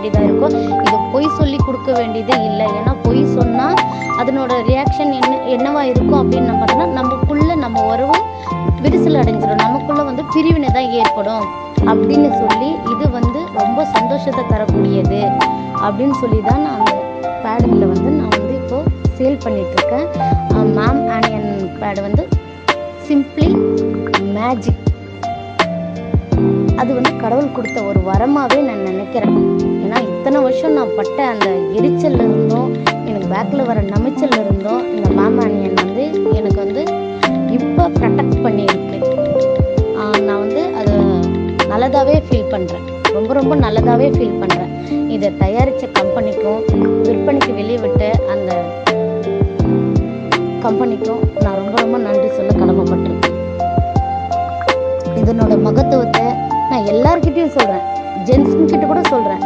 வேண்டியதாக இருக்கும். இது பொய் சொல்லி கொடுக்க வேண்டியதே இல்லை. ஏன்னா பொய் சொன்னால் அதனோட ரியாக்ஷன் என்னவா இருக்கும் அப்படின்னு பார்த்தோன்னா நமக்குள்ளே நம்ம உறவு விரிசல் அடைஞ்சிடும், நமக்குள்ளே வந்து பிரிவினை தான் ஏற்படும் அப்படின்னு சொல்லி இது வந்து ரொம்ப சந்தோஷத்தை தரக்கூடியது அப்படின்னு சொல்லி தான் நான் அந்த பேடுங்களை வந்து நான் வந்து இப்போது சேல் பண்ணிகிட்ருக்கேன். மேம் ஆனியன் பேடு வந்து சிம்பிளி மேஜிக். அது வந்து கடவுள் கொடுத்த ஒரு வரமாகவே நான் நினைக்கிறேன். ஏன்னா இத்தனை வருஷம் நான் பட்ட அந்த எரிச்சல் இருந்தோம், எனக்கு பேக்கில் வர நமைச்சல் இருந்தோம், இந்த மேம் ஆனியன் வந்து எனக்கு வந்து இப்போ ப்ரொடெக்ட் பண்ணியிருக்கு. நான் வந்து அதை நல்லதாகவே ஃபீல் பண்ணுறேன், ரொம்ப ரொம்ப நல்லதாகவே ஃபீல் பண்ணுறேன். இதை தயாரித்த கம்பெனிக்கும் விற்பனைக்கு வெளியே விட்ட அந்த கம்பெனிக்கும் நான் ரொம்ப ரொம்ப நன்றி சொல்ல கடமைப்பட்டிருக்கேன். இதனோட மகத்துவத்தை நான் எல்லார்கிட்டையும் சொல்கிறேன், ஜென்ஸுங்கிட்ட கூட சொல்கிறேன்.